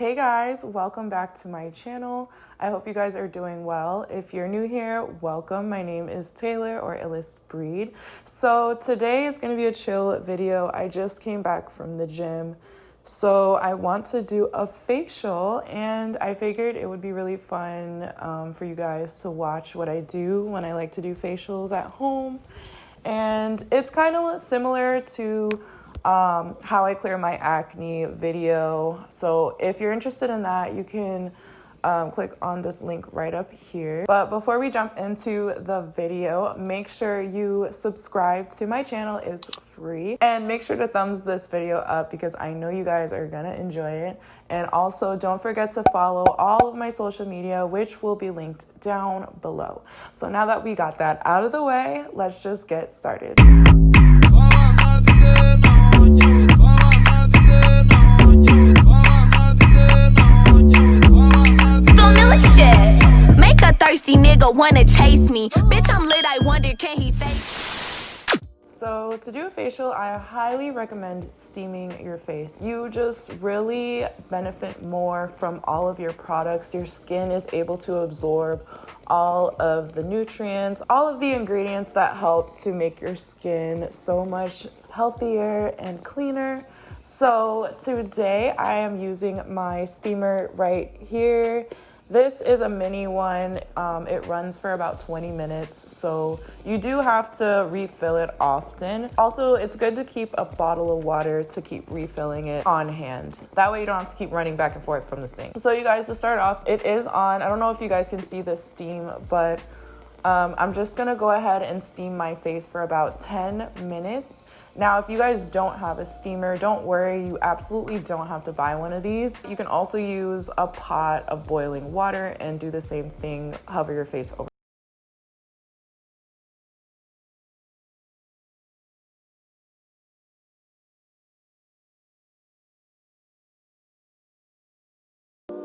Hey guys, welcome back to my channel. I hope you guys are doing well. If you're new here, welcome. My name is Taylor or ILLESTBREED. So today is going to be a chill video. I just came back from the gym. So I want to do a facial and I figured it would be really fun for you guys to watch what I do when I like to do facials at home. And it's kind of similar to how I clear my acne video. So if you're interested in that, you can click on this link right up here. But before we jump into the video, make sure you subscribe to my channel. It's free. And make sure to thumbs this video up because I know you guys are gonna enjoy it. And also don't forget to follow all of my social media, which will be linked down below. So now that we got that out of the way, let's just get started. Make a thirsty nigga wanna chase me. Bitch, I'm lit, I wonder can he face? So to do a facial, I highly recommend steaming your face. You just really benefit more from all of your products. Your skin is able to absorb all of the nutrients, all of the ingredients that help to make your skin so much healthier and cleaner. So today I am using my steamer right here. This is a mini one. It runs for about 20 minutes, so you do have to refill it often. Also, it's good to keep a bottle of water to keep refilling it on hand. That way you don't have to keep running back and forth from the sink. So you guys, to start off, it is on. I don't know if you guys can see the steam, but I'm just gonna go ahead and steam my face for about 10 minutes. Now, if you guys don't have a steamer, don't worry, you absolutely don't have to buy one of these. You can also use a pot of boiling water and do the same thing, hover your face over.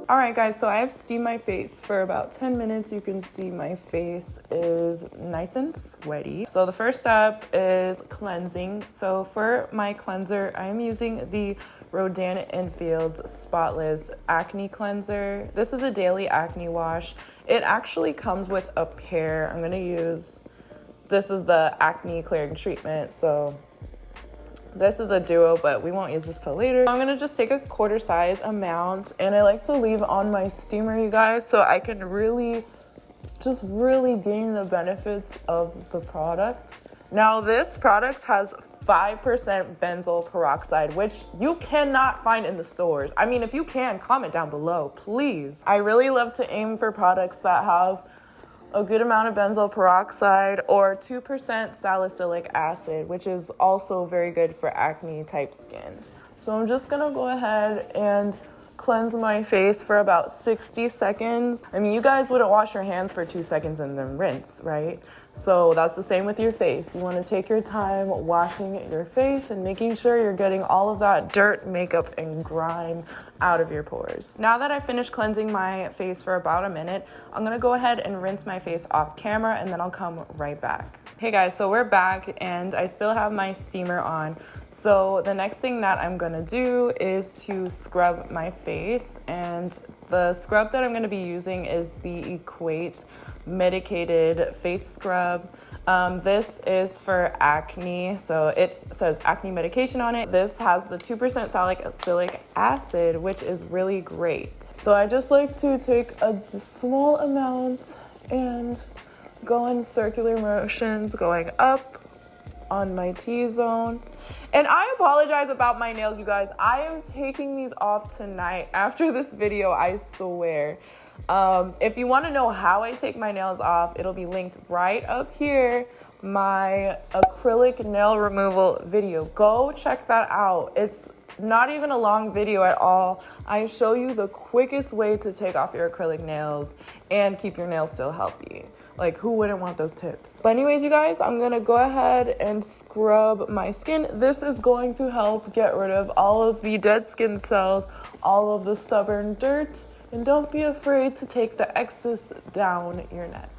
All right, guys, so I have steamed my face for about 10 minutes. You can see my face is nice and sweaty. So the first step is cleansing. So for my cleanser, I am using the Rodan & Fields Spotless Acne Cleanser. This is a daily acne wash. It actually comes with a pair. I'm gonna use, this is the acne clearing treatment. So this is a duo, but we won't use this till later. I'm gonna just take a quarter size amount and I like to leave on my steamer, you guys, so I can really gain the benefits of the product. Now this product has 5% benzoyl peroxide, which you cannot find in the stores. I mean, if you can, comment down below, please. I really love to aim for products that have a good amount of benzoyl peroxide or 2% salicylic acid, which is also very good for acne type skin. So I'm just gonna go ahead and cleanse my face for about 60 seconds. I mean, you guys wouldn't wash your hands for 2 seconds and then rinse, right? So that's the same with your face. You wanna take your time washing your face and making sure you're getting all of that dirt, makeup, and grime out of your pores. Now that I finished cleansing my face for about a minute, I'm gonna go ahead and rinse my face off camera and then I'll come right back. Hey guys, so we're back and I still have my steamer on. So the next thing that I'm gonna do is to scrub my face, and the scrub that I'm gonna be using is the Equate medicated face scrub. This is for acne, so it says acne medication on it. This has the 2% salicylic acid, which is really great. So I just like to take a small amount and go in circular motions, going up on my T-zone. And I apologize about my nails, you guys. I am taking these off tonight after this video, I swear. If you want to know how I take my nails off, it'll be linked right up here, my acrylic nail removal video. Go check that out. It's not even a long video at all. I show you the quickest way to take off your acrylic nails and keep your nails still healthy. Like, who wouldn't want those tips? But anyways, you guys, I'm gonna go ahead and scrub my skin. This is going to help get rid of all of the dead skin cells, all of the stubborn dirt, and don't be afraid to take the excess down your neck.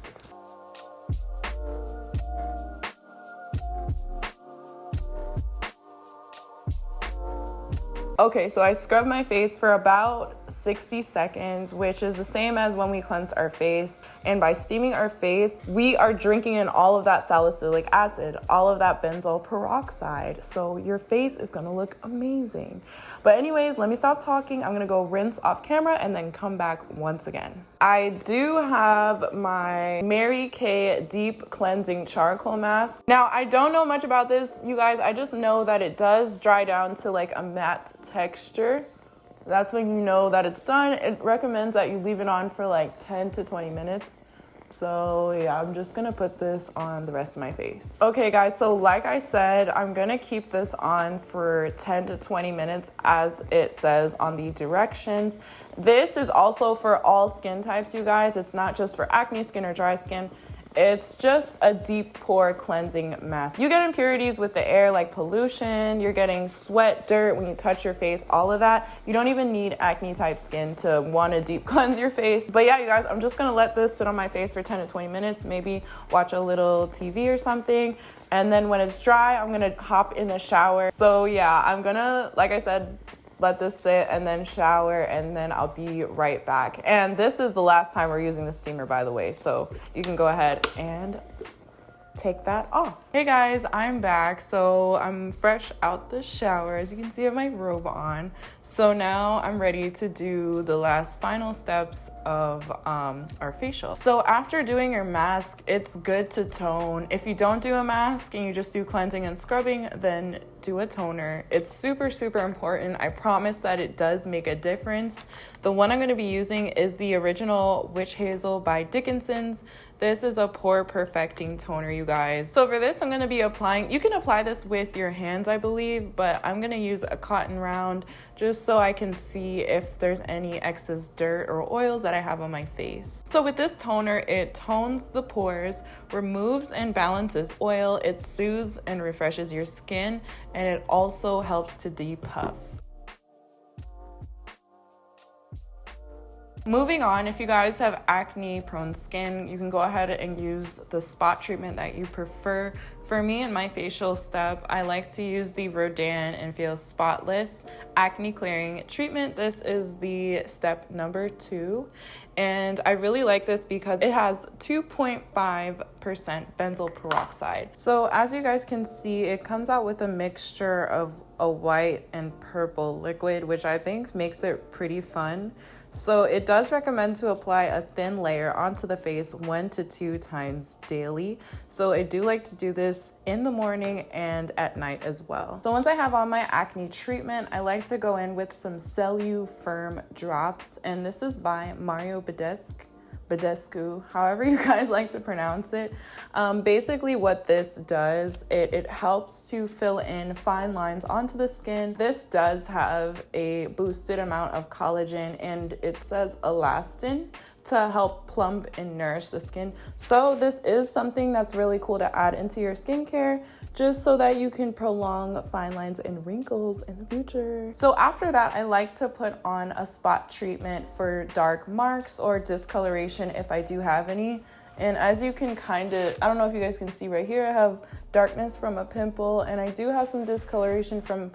Okay, so I scrubbed my face for about 60 seconds, which is the same as when we cleanse our face. And by steaming our face, we are drinking in all of that salicylic acid, all of that benzoyl peroxide. So your face is gonna look amazing. But anyways, let me stop talking. I'm gonna go rinse off camera and then come back once again. I do have my Mary Kay Deep Cleansing Charcoal Mask. Now, I don't know much about this, you guys. I just know that it does dry down to like a matte texture. That's when you know that it's done. It recommends that you leave it on for like 10 to 20 minutes. So yeah, I'm just gonna put this on the rest of my face. Okay guys, so like I said, I'm gonna keep this on for 10 to 20 minutes as it says on the directions. This is also for all skin types, you guys. It's not just for acne skin or dry skin. It's just a deep pore cleansing mask. You get impurities with the air like pollution, you're getting sweat, dirt when you touch your face, all of that. You don't even need acne type skin to want to deep cleanse your face. But yeah, you guys, I'm just gonna let this sit on my face for 10 to 20 minutes, maybe watch a little TV or something. And then when it's dry, I'm gonna hop in the shower. So yeah, I'm gonna, like I said, let this sit and then shower, and then I'll be right back. And this is the last time we're using the steamer, by the way, so you can go ahead and take that off. Hey guys, I'm back. So I'm fresh out the shower. As you can see, I have my robe on. So now I'm ready to do the last final steps of our facial. So after doing your mask, it's good to tone. If you don't do a mask and you just do cleansing and scrubbing, then do a toner. It's super, super important. I promise that it does make a difference. The one I'm going to be using is the original Witch Hazel by Dickinson's. This is a pore perfecting toner, you guys. So for this, I'm going to be applying, you can apply this with your hands, I believe, but I'm going to use a cotton round just so I can see if there's any excess dirt or oils that I have on my face. So with this toner, it tones the pores, removes and balances oil, it soothes and refreshes your skin, and it also helps to depuff. Moving on, if you guys have acne prone skin, you can go ahead and use the spot treatment that you prefer. For me and my facial step, I like to use the Rodan and Feel Spotless Acne Clearing Treatment. This is the step number 2. And I really like this because it has 2.5% benzoyl peroxide. So as you guys can see, it comes out with a mixture of a white and purple liquid, which I think makes it pretty fun. So it does recommend to apply a thin layer onto the face 1 to 2 times daily. So I do like to do this in the morning and at night as well. So once I have on my acne treatment, I like to go in with some Cellu Firm drops. And this is by Mario Badescu, however you guys like to pronounce it. Basically what this does, it helps to fill in fine lines onto the skin. This does have a boosted amount of collagen, and it says elastin to help plump and nourish the skin. So this is something that's really cool to add into your skincare, just so that you can prolong fine lines and wrinkles in the future. So after that, I like to put on a spot treatment for dark marks or discoloration if I do have any. And as you can I don't know if you guys can see right here, I have darkness from a pimple, and I do have some discoloration from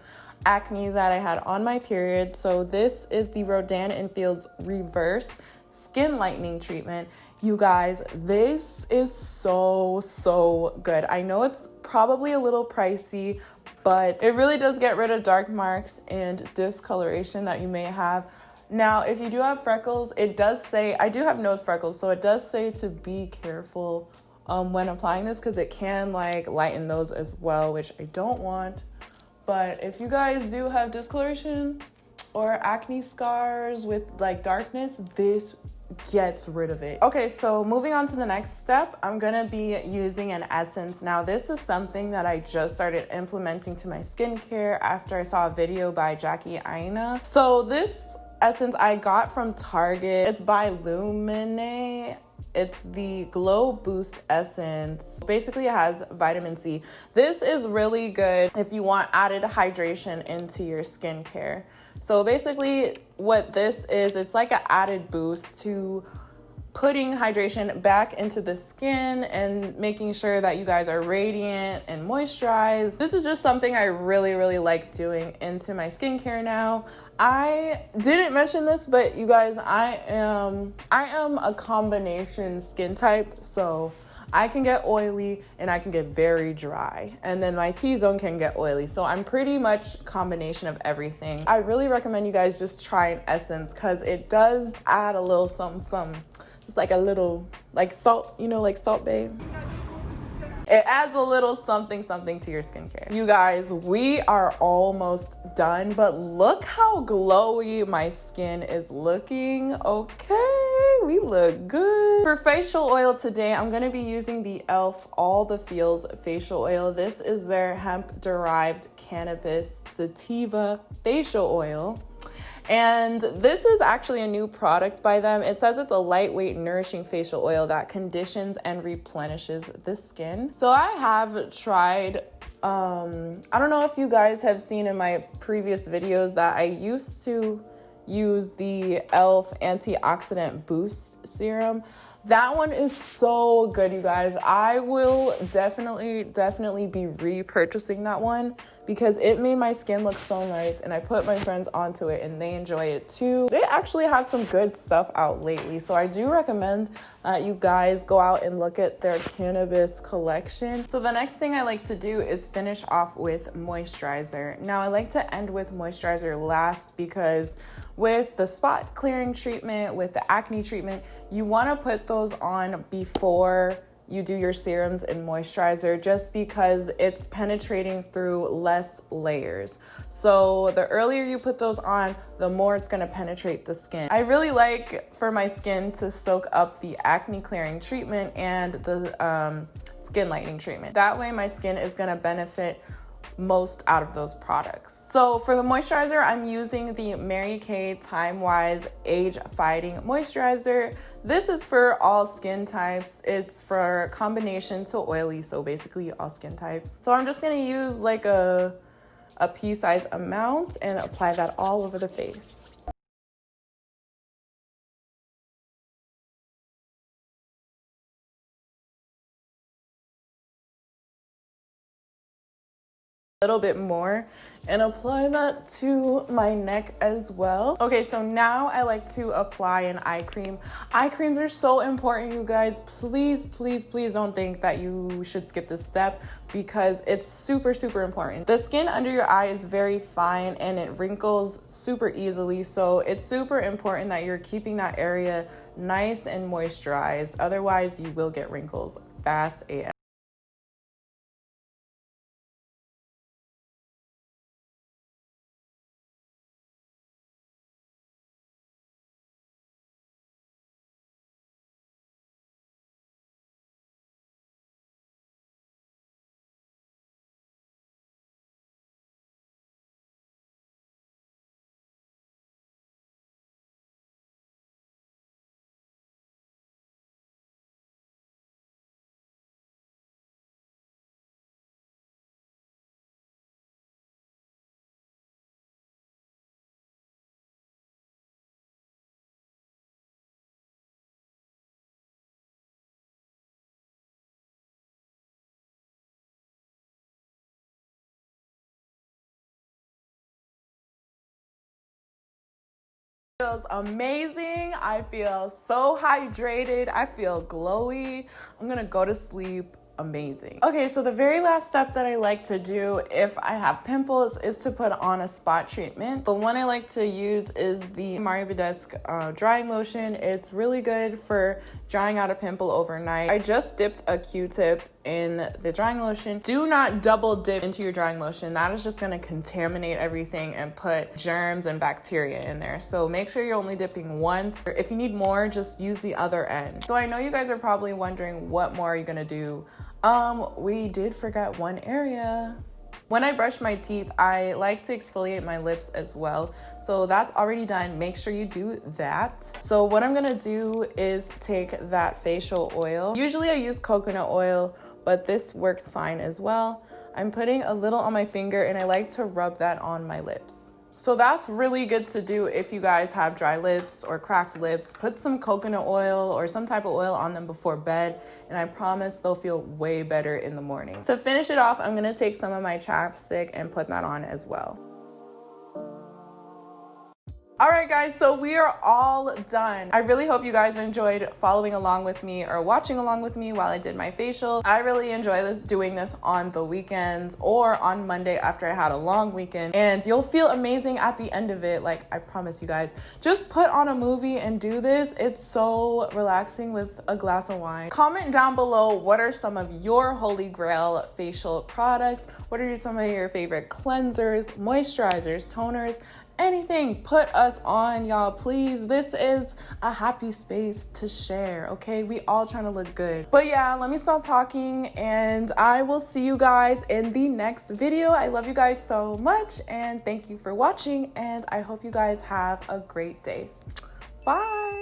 acne that I had on my period. So this is the Rodan and Fields Reverse Skin Lightening Treatment. You guys, this is so good. I know it's probably a little pricey, but it really does get rid of dark marks and discoloration that you may have. Now, if you do have freckles, it does say, I do have nose freckles, so it does say to be careful when applying this, because it can like lighten those as well, which I don't want. But if you guys do have discoloration or acne scars with like darkness, this gets rid of it. Okay, so moving on to the next step, I'm gonna be using an essence. Now, this is something that I just started implementing to my skincare after I saw a video by Jackie Aina. So this essence I got from Target. It's by Lumine. It's the Glow Boost Essence. Basically, it has vitamin C. This is really good if you want added hydration into your skincare. So basically what this is, it's like an added boost to putting hydration back into the skin and making sure that you guys are radiant and moisturized. This is just something I really like doing into my skincare now. I didn't mention this, but you guys, I am a combination skin type, so I can get oily and I can get very dry, and then my T-zone can get oily. So I'm pretty much combination of everything. I really recommend you guys just try an essence because it does add a little something, just like a little, like salt, you know, like Salt Bae. It adds a little something to your skincare. You guys, we are almost done, but look how glowy my skin is looking. Okay, we look good. For facial oil today, I'm gonna be using the e.l.f. All the Feels facial oil. This is their hemp-derived cannabis sativa facial oil. And this is actually a new product by them. It says it's a lightweight, nourishing facial oil that conditions and replenishes the skin. So I have tried, I don't know if you guys have seen in my previous videos that I used to use the e.l.f. Antioxidant Boost Serum. That one is so good, you guys. I will definitely be repurchasing that one because it made my skin look so nice, and I put my friends onto it and they enjoy it too. They actually have some good stuff out lately, so I do recommend that you guys go out and look at their cannabis collection. So the next thing I like to do is finish off with moisturizer. Now I like to end with moisturizer last because with the spot clearing treatment, with the acne treatment, you want to put those on before you do your serums and moisturizer, just because it's penetrating through less layers. So the earlier you put those on, the more it's going to penetrate the skin. I really like for my skin to soak up the acne clearing treatment and the skin lightening treatment. That way my skin is going to benefit most out of those products. So for the moisturizer, I'm using the Mary Kay Time Wise Age Fighting Moisturizer. This is for all skin types. It's for combination to oily, so basically all skin types. So I'm just gonna use like a pea-size amount and apply that all over the face. Little bit more and apply that to my neck as well. Okay, so now I like to apply an eye cream. Eye creams are so important, you guys. Please don't think that you should skip this step because it's super important. The skin under your eye is very fine and it wrinkles super easily, so it's super important that you're keeping that area nice and moisturized. Otherwise, you will get wrinkles fast AF. Feels amazing. I feel so hydrated. I feel glowy. I'm gonna go to sleep amazing. Okay, so the very last step that I like to do if I have pimples is to put on a spot treatment. The one I like to use is the Mario Badescu drying lotion. It's really good for drying out a pimple overnight. I just dipped a Q-tip in the drying lotion. Do not double dip into your drying lotion. That is just gonna contaminate everything and put germs and bacteria in there. So make sure you're only dipping once. If you need more, just use the other end. So I know you guys are probably wondering what more are you gonna do? We did forget one area. When I brush my teeth, I like to exfoliate my lips as well. So that's already done. Make sure you do that. So what I'm gonna do is take that facial oil. Usually I use coconut oil, but this works fine as well. I'm putting a little on my finger and I like to rub that on my lips. So that's really good to do if you guys have dry lips or cracked lips. Put some coconut oil or some type of oil on them before bed, and I promise they'll feel way better in the morning. To finish it off, I'm gonna take some of my chapstick and put that on as well. All right, guys, so we are all done. I really hope you guys enjoyed following along with me or watching along with me while I did my facial. I really enjoy doing this on the weekends or on Monday after I had a long weekend, and you'll feel amazing at the end of it. Like, I promise you guys, just put on a movie and do this. It's so relaxing with a glass of wine. Comment down below, what are some of your holy grail facial products? What are some of your favorite cleansers, moisturizers, toners? Anything, put us on, y'all, please. This is a happy space to share, okay? We all trying to look good. But yeah, let me stop talking, and I will see you guys in the next video. I love you guys so much, and thank you for watching, and I hope you guys have a great day. Bye.